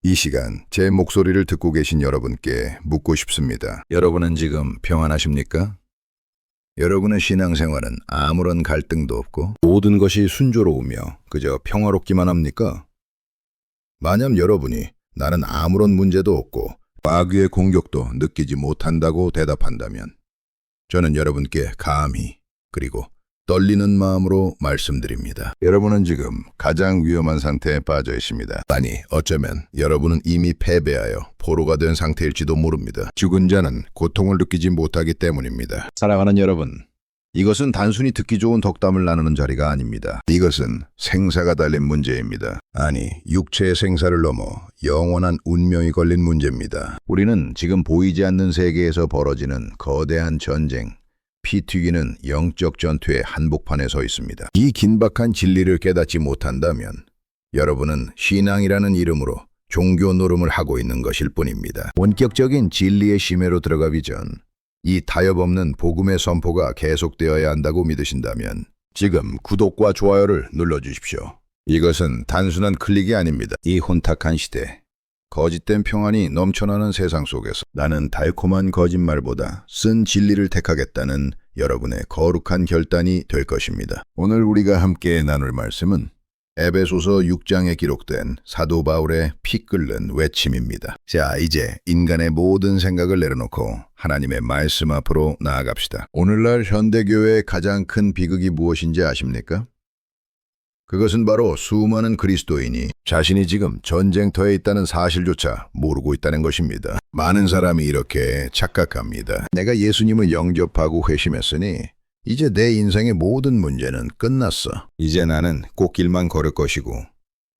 이 시간 제 목소리를 듣고 계신 여러분께 묻고 싶습니다. 여러분은 지금 평안하십니까? 여러분의 신앙생활은 아무런 갈등도 없고 모든 것이 순조로우며 그저 평화롭기만 합니까? 만약 여러분이 나는 아무런 문제도 없고 마귀의 공격도 느끼지 못한다고 대답한다면 저는 여러분께 감히 그리고 떨리는 마음으로 말씀드립니다. 여러분은 지금 가장 위험한 상태에 빠져 있습니다. 아니, 어쩌면 여러분은 이미 패배하여 포로가 된 상태일지도 모릅니다. 죽은 자는 고통을 느끼지 못하기 때문입니다. 사랑하는 여러분, 이것은 단순히 듣기 좋은 덕담을 나누는 자리가 아닙니다. 이것은 생사가 달린 문제입니다. 아니, 육체의 생사를 넘어 영원한 운명이 걸린 문제입니다. 우리는 지금 보이지 않는 세계에서 벌어지는 거대한 전쟁, 피 튀기는 영적 전투의 한복판에 서 있습니다. 이 긴박한 진리를 깨닫지 못한다면 여러분은 신앙이라는 이름으로 종교 노름을 하고 있는 것일 뿐입니다. 본격적인 진리의 심해로 들어가기 전 이 타협 없는 복음의 선포가 계속되어야 한다고 믿으신다면 지금 구독과 좋아요를 눌러주십시오. 이것은 단순한 클릭이 아닙니다. 이 혼탁한 시대, 거짓된 평안이 넘쳐나는 세상 속에서 나는 달콤한 거짓말보다 쓴 진리를 택하겠다는 여러분의 거룩한 결단이 될 것입니다. 오늘 우리가 함께 나눌 말씀은 에베소서 6장에 기록된 사도 바울의 피 끓는 외침입니다. 자, 이제 인간의 모든 생각을 내려놓고 하나님의 말씀 앞으로 나아갑시다. 오늘날 현대교회의 가장 큰 비극이 무엇인지 아십니까? 그것은 바로 수많은 그리스도인이 자신이 지금 전쟁터에 있다는 사실조차 모르고 있다는 것입니다. 많은 사람이 이렇게 착각합니다. 내가 예수님을 영접하고 회심했으니 이제 내 인생의 모든 문제는 끝났어. 이제 나는 꽃길만 걸을 것이고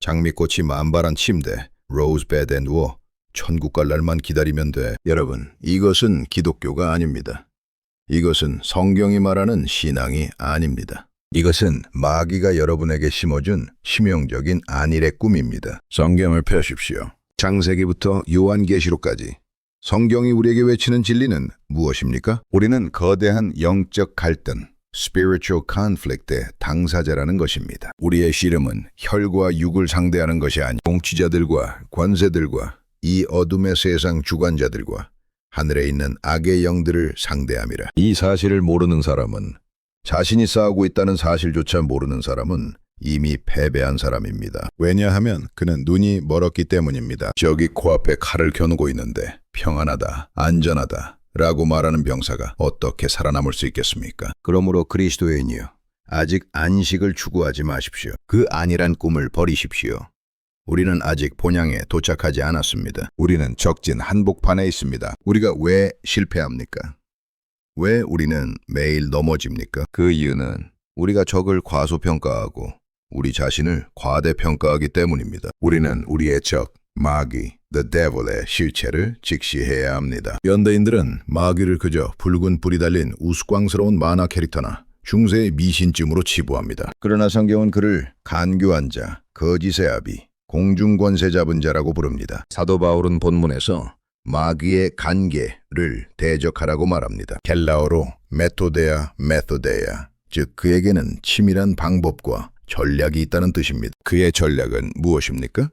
장미꽃이 만발한 침대, 로즈베드에 누워 천국 갈 날만 기다리면 돼. 여러분, 이것은 기독교가 아닙니다. 이것은 성경이 말하는 신앙이 아닙니다. 이것은 마귀가 여러분에게 심어준 치명적인 안일의 꿈입니다. 성경을 펴십시오. 창세기부터 요한계시록까지 성경이 우리에게 외치는 진리는 무엇입니까? 우리는 거대한 영적 갈등, spiritual conflict의 당사자라는 것입니다. 우리의 씨름은 혈과 육을 상대하는 것이 아니 통치자들과 권세들과 이 어둠의 세상 주관자들과 하늘에 있는 악의 영들을 상대함이라. 이 사실을 모르는 사람은 자신이 싸우고 있다는 사실조차 모르는 사람은 이미 패배한 사람입니다. 왜냐하면 그는 눈이 멀었기 때문입니다. 저기 코앞에 칼을 겨누고 있는데 평안하다, 안전하다 라고 말하는 병사가 어떻게 살아남을 수 있겠습니까? 그러므로 그리스도인이여, 아직 안식을 추구하지 마십시오. 그 안일한 꿈을 버리십시오. 우리는 아직 본향에 도착하지 않았습니다. 우리는 적진 한복판에 있습니다. 우리가 왜 실패합니까? 왜 우리는 매일 넘어집니까? 그 이유는 우리가 적을 과소평가하고 우리 자신을 과대평가하기 때문입니다. 우리는 우리의 적, 마귀, the devil의 실체를 직시해야 합니다. 현대인들은 마귀를 그저 붉은 불이 달린 우스꽝스러운 만화 캐릭터나 중세의 미신쯤으로 치부합니다. 그러나 성경은 그를 간교한 자, 거짓의 아비, 공중권세 잡은 자라고 부릅니다. 사도 바울은 본문에서 마귀의 간계를 대적하라고 말합니다. 헬라어로 메토데야, 즉 그에게는 치밀한 방법과 전략이 있다는 뜻입니다. 그의 전략은 무엇입니까?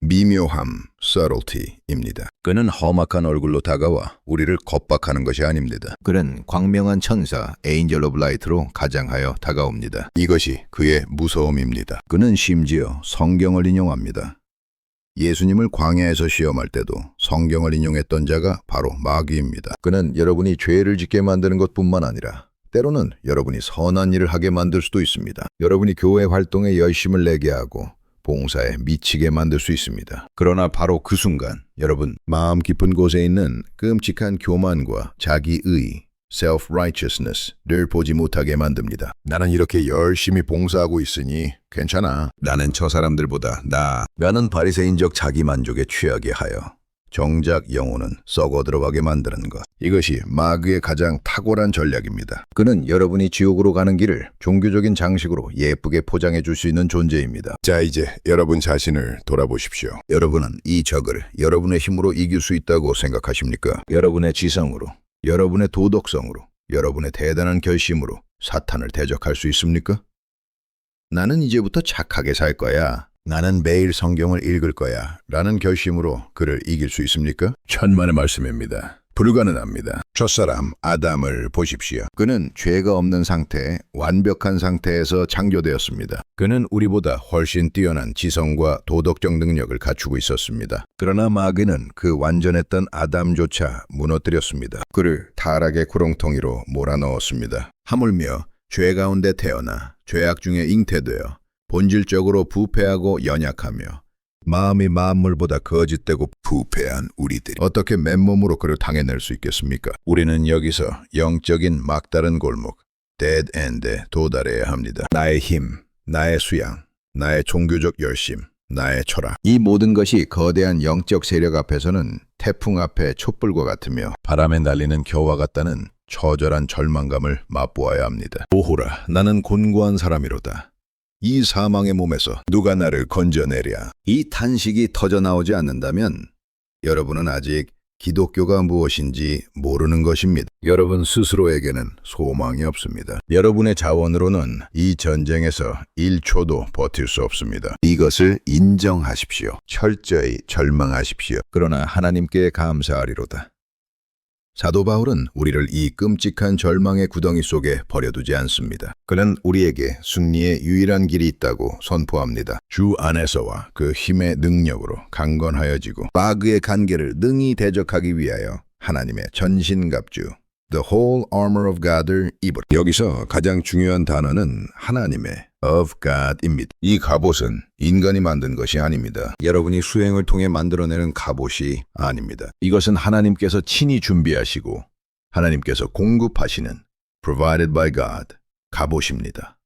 미묘함, subtlety입니다. 그는 험악한 얼굴로 다가와 우리를 겁박하는 것이 아닙니다. 그는 광명한 천사, angel of light로 가장하여 다가옵니다. 이것이 그의 무서움입니다. 그는 심지어 성경을 인용합니다. 예수님을 광야에서 시험할 때도 성경을 인용했던 자가 바로 마귀입니다. 그는 여러분이 죄를 짓게 만드는 것뿐만 아니라 때로는 여러분이 선한 일을 하게 만들 수도 있습니다. 여러분이 교회 활동에 열심을 내게 하고 봉사에 미치게 만들 수 있습니다. 그러나 바로 그 순간 여러분 마음 깊은 곳에 있는 끔찍한 교만과 자기의 self-righteousness를 보지 못하게 만듭니다. 나는 이렇게 열심히 봉사하고 있으니 괜찮아. 나는 저 사람들보다 나는 바리새인적 자기만족에 취하게 하여 정작 영혼은 썩어 들어가게 만드는 것. 이것이 마귀의 가장 탁월한 전략입니다. 그는 여러분이 지옥으로 가는 길을 종교적인 장식으로 예쁘게 포장해 줄 수 있는 존재입니다. 자, 이제 여러분 자신을 돌아보십시오. 여러분은 이 적을 여러분의 힘으로 이길 수 있다고 생각하십니까? 여러분의 지성으로, 여러분의 도덕성으로, 여러분의 대단한 결심으로 사탄을 대적할 수 있습니까? 나는 이제부터 착하게 살 거야. 나는 매일 성경을 읽을 거야 라는 결심으로 그를 이길 수 있습니까? 천만의 말씀입니다. 불가능합니다. 첫사람 아담을 보십시오. 그는 죄가 없는 상태, 완벽한 상태에서 창조되었습니다. 그는 우리보다 훨씬 뛰어난 지성과 도덕적 능력을 갖추고 있었습니다. 그러나 마귀는 그 완전했던 아담조차 무너뜨렸습니다. 그를 타락의 구렁텅이로 몰아넣었습니다. 하물며 죄 가운데 태어나 죄악 중에 잉태되어 본질적으로 부패하고 연약하며 마음이 만물보다 거짓되고 부패한 우리들이 어떻게 맨몸으로 그를 당해낼 수 있겠습니까? 우리는 여기서 영적인 막다른 골목, 데드 엔드에 도달해야 합니다. 나의 힘, 나의 수양, 나의 종교적 열심, 나의 철학. 이 모든 것이 거대한 영적 세력 앞에서는 태풍 앞에 촛불과 같으며 바람에 날리는 겨와 같다는 처절한 절망감을 맛보아야 합니다. 오호라, 나는 곤고한 사람이로다. 이 사망의 몸에서 누가 나를 건져내랴. 이 탄식이 터져나오지 않는다면 여러분은 아직 기독교가 무엇인지 모르는 것입니다. 여러분 스스로에게는 소망이 없습니다. 여러분의 자원으로는 이 전쟁에서 1초도 버틸 수 없습니다. 이것을 인정하십시오. 철저히 절망하십시오. 그러나 하나님께 감사하리로다. 사도 바울은 우리를 이 끔찍한 절망의 구덩이 속에 버려두지 않습니다. 그는 우리에게 승리의 유일한 길이 있다고 선포합니다. 주 안에서와 그 힘의 능력으로 강건하여지고 마귀의 간계를 능히 대적하기 위하여 하나님의 전신갑주 The whole armor of God을 입으라. 여기서 가장 중요한 단어는 하나님의 of God입니다. 이 갑옷은 인간이 만든 것이 아닙니다. 여러분이 수행을 통해 만들어내는 갑옷이 아닙니다. 이것은 하나님께서 친히 준비하시고 하나님께서 공급하시는 provided by God 갑옷입니다.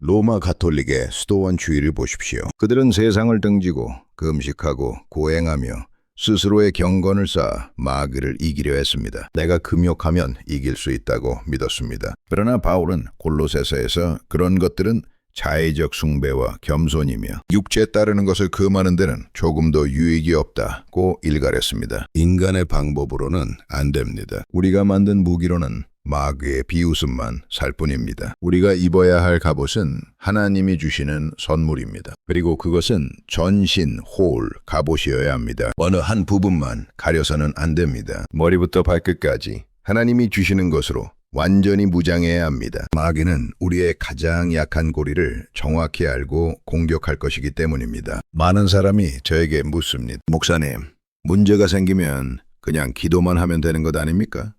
로마 가톨릭의 수도원 주의를 보십시오. 그들은 세상을 등지고 금식하고 고행하며 스스로의 경건을 쌓아 마귀를 이기려 했습니다. 내가 금욕하면 이길 수 있다고 믿었습니다. 그러나 바울은 골로새서에서 그런 것들은 자의적 숭배와 겸손이며 육체에 따르는 것을 금하는 데는 조금도 유익이 없다고 일갈했습니다. 인간의 방법으로는 안 됩니다. 우리가 만든 무기로는 마귀의 비웃음만 살 뿐입니다. 우리가 입어야 할 갑옷은 하나님이 주시는 선물입니다. 그리고 그것은 전신, 홀, 갑옷이어야 합니다. 어느 한 부분만 가려서는 안 됩니다. 머리부터 발끝까지 하나님이 주시는 것으로 완전히 무장해야 합니다. 마귀는 우리의 가장 약한 고리를 정확히 알고 공격할 것이기 때문입니다. 많은 사람이 저에게 묻습니다. 목사님, 문제가 생기면 그냥 기도만 하면 되는 것 아닙니까?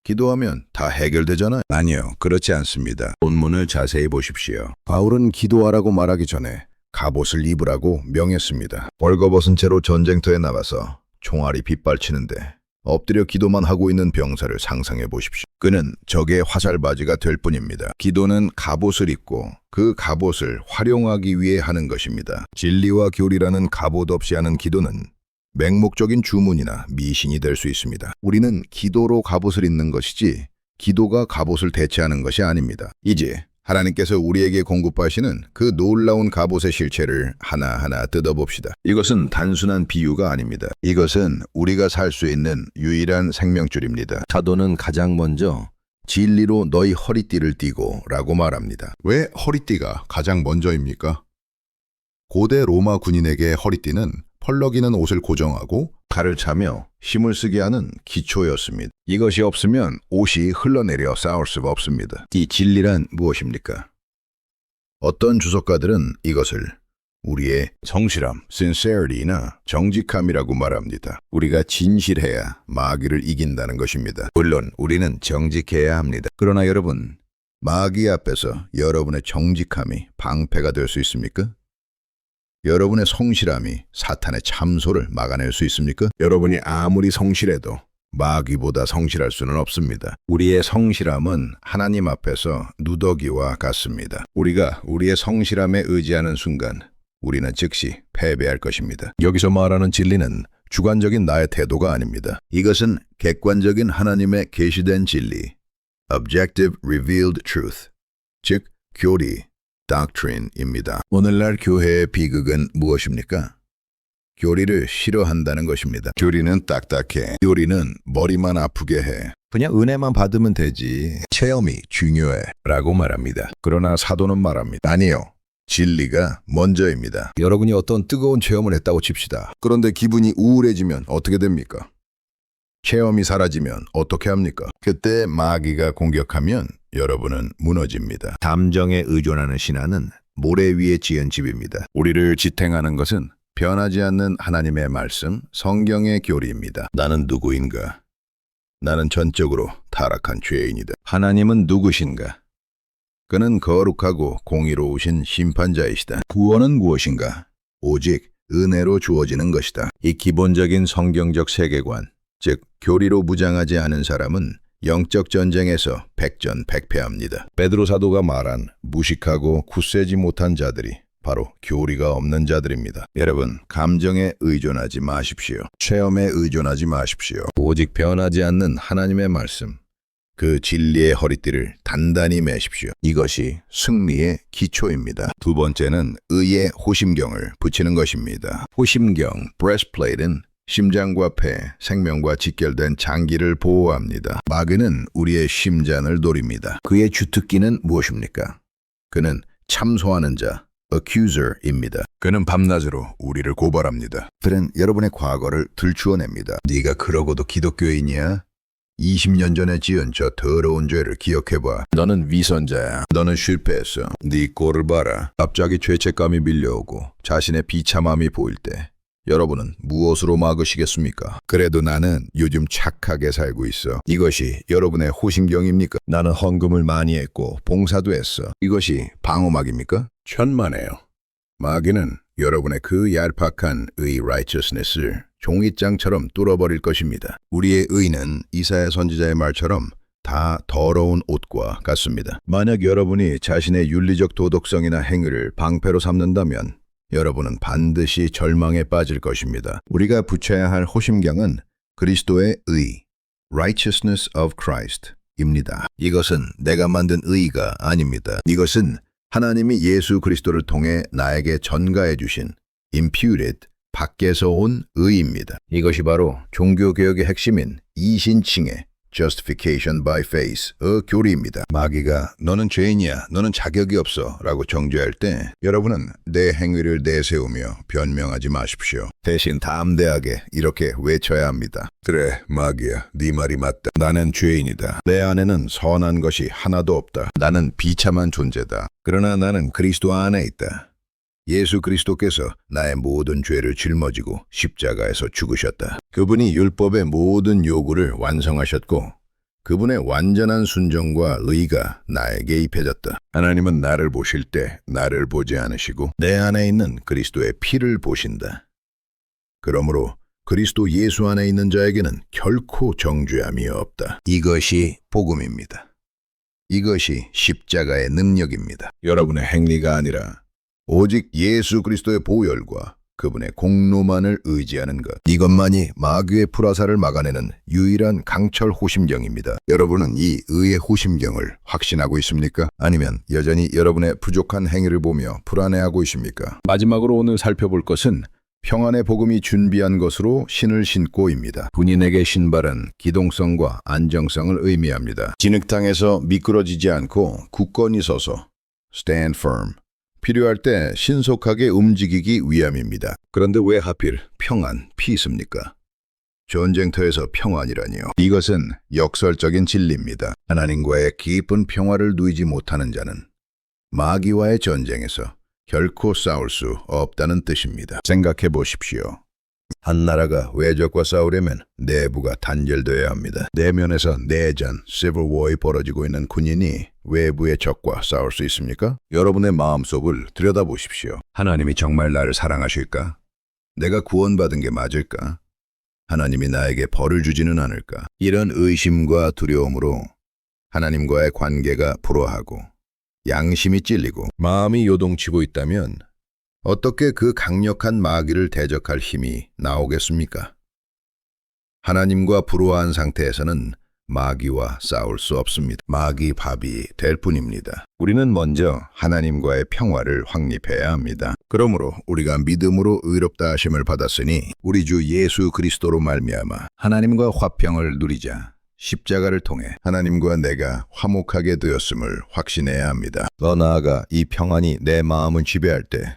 기도하면 다 해결되잖아요. 아니요, 그렇지 않습니다. 본문을 자세히 보십시오. 바울은 기도하라고 말하기 전에 갑옷을 입으라고 명했습니다. 벌거벗은 채로 전쟁터에 나가서 총알이 빗발치는데 엎드려 기도만 하고 있는 병사를 상상해 보십시오. 그는 적의 화살바지가 될 뿐입니다. 기도는 갑옷을 입고 그 갑옷을 활용하기 위해 하는 것입니다. 진리와 교리라는 갑옷 없이 하는 기도는 맹목적인 주문이나 미신이 될 수 있습니다. 우리는 기도로 갑옷을 입는 것이지 기도가 갑옷을 대체하는 것이 아닙니다. 이제 하나님께서 우리에게 공급하시는 그 놀라운 갑옷의 실체를 하나하나 뜯어봅시다. 이것은 단순한 비유가 아닙니다. 이것은 우리가 살 수 있는 유일한 생명줄입니다. 사도는 가장 먼저 진리로 너희 허리띠를 띠고 라고 말합니다. 왜 허리띠가 가장 먼저입니까? 고대 로마 군인에게 허리띠는 펄럭이는 옷을 고정하고 칼을 차며 힘을 쓰게 하는 기초였습니다. 이것이 없으면 옷이 흘러내려 싸울 수가 없습니다. 이 진리란 무엇입니까? 어떤 주석가들은 이것을 우리의 성실함, sincerity나 정직함이라고 말합니다. 우리가 진실해야 마귀를 이긴다는 것입니다. 물론 우리는 정직해야 합니다. 그러나 여러분, 마귀 앞에서 여러분의 정직함이 방패가 될 수 있습니까? 여러분의 성실함이 사탄의 참소를 막아낼 수 있습니까? 여러분이 아무리 성실해도 마귀보다 성실할 수는 없습니다. 우리의 성실함은 하나님 앞에서 누더기와 같습니다. 우리가 우리의 성실함에 의지하는 순간 우리는 즉시 패배할 것입니다. 여기서 말하는 진리는 주관적인 나의 태도가 아닙니다. 이것은 객관적인 하나님의 계시된 진리, objective revealed truth, 즉 교리, doctrine입니다. 오늘날 교회의 비극은 무엇입니까? 교리를 싫어한다는 것입니다. 교리는 딱딱해. 교리는 머리만 아프게 해. 그냥 은혜만 받으면 되지. 체험이 중요해. 라고 말합니다. 그러나 사도는 말합니다. 아니요. 진리가 먼저입니다. 여러분이 어떤 뜨거운 체험을 했다고 칩시다. 그런데 기분이 우울해지면 어떻게 됩니까? 체험이 사라지면 어떻게 합니까? 그때 마귀가 공격하면 여러분은 무너집니다. 감정에 의존하는 신화는 모래 위에 지은 집입니다. 우리를 지탱하는 것은 변하지 않는 하나님의 말씀, 성경의 교리입니다. 나는 누구인가? 나는 전적으로 타락한 죄인이다. 하나님은 누구신가? 그는 거룩하고 공의로우신 심판자이시다. 구원은 무엇인가? 오직 은혜로 주어지는 것이다. 이 기본적인 성경적 세계관, 즉 교리로 무장하지 않은 사람은 영적 전쟁에서 백전백패합니다. 베드로 사도가 말한 무식하고 굳세지 못한 자들이 바로 교리가 없는 자들입니다. 여러분, 감정에 의존하지 마십시오. 체험에 의존하지 마십시오. 오직 변하지 않는 하나님의 말씀, 그 진리의 허리띠를 단단히 매십시오. 이것이 승리의 기초입니다. 두 번째는 의의 호심경을 붙이는 것입니다. 호심경, breastplate는 심장과 폐, 생명과 직결된 장기를 보호합니다. 마귀는 우리의 심장을 노립니다. 그의 주특기는 무엇입니까? 그는 참소하는 자, accuser입니다. 그는 밤낮으로 우리를 고발합니다. 그는 여러분의 과거를 들추어냅니다. 네가 그러고도 기독교인이야? 20년 전에 지은 저 더러운 죄를 기억해봐. 너는 위선자야. 너는 실패했어. 네 꼴을 봐라. 갑자기 죄책감이 밀려오고 자신의 비참함이 보일 때 여러분은 무엇으로 막으시겠습니까? 그래도 나는 요즘 착하게 살고 있어. 이것이 여러분의 호심경입니까? 나는 헌금을 많이 했고 봉사도 했어. 이것이 방어막입니까? 천만에요. 마귀는 여러분의 그 얄팍한 의 righteousness을 종이장처럼 뚫어버릴 것입니다. 우리의 의는 이사야 선지자의 말처럼 다 더러운 옷과 같습니다. 만약 여러분이 자신의 윤리적 도덕성이나 행위를 방패로 삼는다면 여러분은 반드시 절망에 빠질 것입니다. 우리가 붙여야 할 호심경은 그리스도의 의, righteousness of Christ입니다. 이것은 내가 만든 의가 아닙니다. 이것은 하나님이 예수 그리스도를 통해 나에게 전가해 주신 imputed, 밖에서 온 의입니다. 이것이 바로 종교개혁의 핵심인 이신칭의 justification by faith의 교리입니다. 마귀가 너는 죄인이야, 너는 자격이 없어 라고 정죄할 때 여러분은 내 행위를 내세우며 변명하지 마십시오. 대신 담대하게 이렇게 외쳐야 합니다. 그래, 마귀야, 네 말이 맞다. 나는 죄인이다. 내 안에는 선한 것이 하나도 없다. 나는 비참한 존재다. 그러나 나는 그리스도 안에 있다. 예수 그리스도께서 나의 모든 죄를 짊어지고 십자가에서 죽으셨다. 그분이 율법의 모든 요구를 완성하셨고 그분의 완전한 순종과 의가 나에게 입혀졌다. 하나님은 나를 보실 때 나를 보지 않으시고 내 안에 있는 그리스도의 피를 보신다. 그러므로 그리스도 예수 안에 있는 자에게는 결코 정죄함이 없다. 이것이 복음입니다. 이것이 십자가의 능력입니다. 여러분의 행위가 아니라 오직 예수 그리스도의 보혈과 그분의 공로만을 의지하는 것. 이것만이 마귀의 불화살을 막아내는 유일한 강철 호심경입니다. 여러분은 이 의의 호심경을 확신하고 있습니까? 아니면 여전히 여러분의 부족한 행위를 보며 불안해하고 있습니까? 마지막으로 오늘 살펴볼 것은 평안의 복음이 준비한 것으로 신을 신고입니다. 군인에게 신발은 기동성과 안정성을 의미합니다. 진흙탕에서 미끄러지지 않고 굳건히 서서 stand firm. 필요할 때 신속하게 움직이기 위함입니다. 그런데 왜 하필 평안, 피스입니까? 전쟁터에서 평안이라니요. 이것은 역설적인 진리입니다. 하나님과의 깊은 평화를 누리지 못하는 자는 마귀와의 전쟁에서 결코 싸울 수 없다는 뜻입니다. 생각해 보십시오. 한 나라가 외적과 싸우려면 내부가 단절되어야 합니다. 내면에서 내전, civil war이 벌어지고 있는 군인이 외부의 적과 싸울 수 있습니까? 여러분의 마음속을 들여다보십시오. 하나님이 정말 나를 사랑하실까? 내가 구원받은 게 맞을까? 하나님이 나에게 벌을 주지는 않을까? 이런 의심과 두려움으로 하나님과의 관계가 불화하고 양심이 찔리고 마음이 요동치고 있다면 어떻게 그 강력한 마귀를 대적할 힘이 나오겠습니까? 하나님과 불화한 상태에서는 마귀와 싸울 수 없습니다. 마귀 밥이 될 뿐입니다. 우리는 먼저 하나님과의 평화를 확립해야 합니다. 그러므로 우리가 믿음으로 의롭다 하심을 받았으니 우리 주 예수 그리스도로 말미암아 하나님과 화평을 누리자. 십자가를 통해 하나님과 내가 화목하게 되었음을 확신해야 합니다. 더 나아가 이 평안이 내 마음을 지배할 때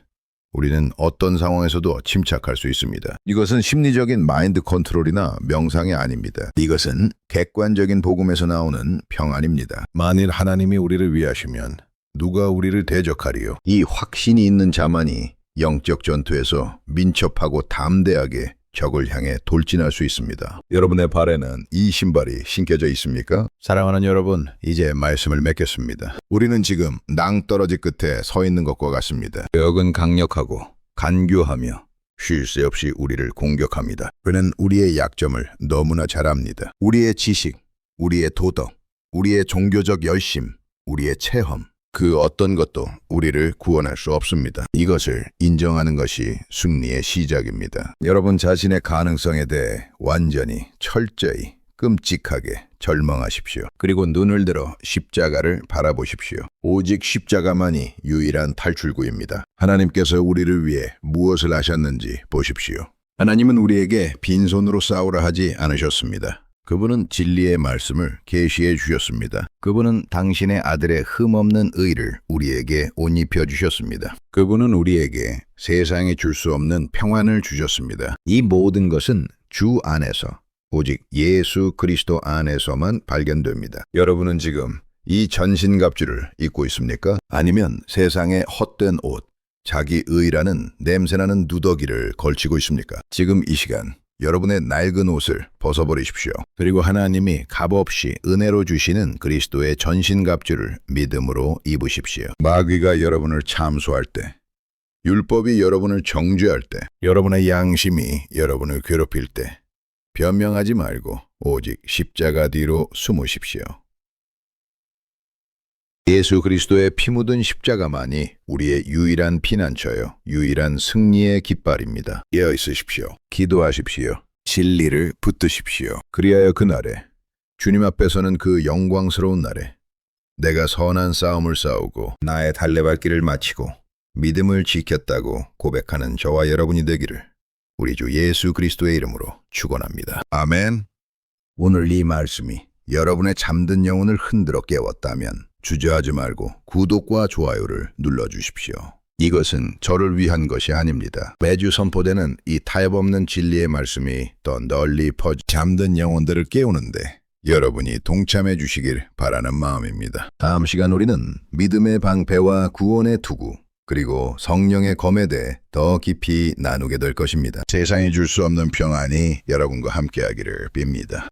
우리는 어떤 상황에서도 침착할 수 있습니다. 이것은 심리적인 마인드 컨트롤이나 명상이 아닙니다. 이것은 객관적인 복음에서 나오는 평안입니다. 만일 하나님이 우리를 위하시면 누가 우리를 대적하리요? 이 확신이 있는 자만이 영적 전투에서 민첩하고 담대하게 적을 향해 돌진할 수 있습니다. 여러분의 발에는 이 신발이 신겨져 있습니까? 사랑하는 여러분, 이제 말씀을 맺겠습니다. 우리는 지금 낭떠러지 끝에 서 있는 것과 같습니다. 적은 강력하고 간교하며 쉴 새 없이 우리를 공격합니다. 그는 우리의 약점을 너무나 잘 압니다. 우리의 지식, 우리의 도덕, 우리의 종교적 열심, 우리의 체험, 그 어떤 것도 우리를 구원할 수 없습니다. 이것을 인정하는 것이 승리의 시작입니다. 여러분 자신의 가능성에 대해 완전히 철저히 끔찍하게 절망하십시오. 그리고 눈을 들어 십자가를 바라보십시오. 오직 십자가만이 유일한 탈출구입니다. 하나님께서 우리를 위해 무엇을 하셨는지 보십시오. 하나님은 우리에게 빈손으로 싸우라 하지 않으셨습니다. 그분은 진리의 말씀을 계시해 주셨습니다. 그분은 당신의 아들의 흠없는 의를 우리에게 옷 입혀 주셨습니다. 그분은 우리에게 세상에 줄 수 없는 평안을 주셨습니다. 이 모든 것은 주 안에서, 오직 예수 그리스도 안에서만 발견됩니다. 여러분은 지금 이 전신갑주를 입고 있습니까? 아니면 세상의 헛된 옷, 자기 의라는 냄새나는 누더기를 걸치고 있습니까? 지금 이 시간 여러분의 낡은 옷을 벗어버리십시오. 그리고 하나님이 값없이 은혜로 주시는 그리스도의 전신갑주를 믿음으로 입으십시오. 마귀가 여러분을 참소할 때, 율법이 여러분을 정죄할 때, 여러분의 양심이 여러분을 괴롭힐 때 변명하지 말고 오직 십자가 뒤로 숨으십시오. 예수 그리스도의 피 묻은 십자가만이 우리의 유일한 피난처요, 유일한 승리의 깃발입니다. 깨어 있으십시오. 기도하십시오. 진리를 붙드십시오. 그리하여 그날에, 주님 앞에서는 그 영광스러운 날에 내가 선한 싸움을 싸우고 나의 달래밟기를 마치고 믿음을 지켰다고 고백하는 저와 여러분이 되기를 우리 주 예수 그리스도의 이름으로 축원합니다. 아멘. 오늘 이 말씀이 여러분의 잠든 영혼을 흔들어 깨웠다면 주저하지 말고 구독과 좋아요를 눌러주십시오. 이것은 저를 위한 것이 아닙니다. 매주 선포되는 이 타협 없는 진리의 말씀이 더 널리 퍼져 잠든 영혼들을 깨우는데 여러분이 동참해 주시길 바라는 마음입니다. 다음 시간 우리는 믿음의 방패와 구원의 투구, 그리고 성령의 검에 대해 더 깊이 나누게 될 것입니다. 세상이 줄 수 없는 평안이 여러분과 함께하기를 빕니다.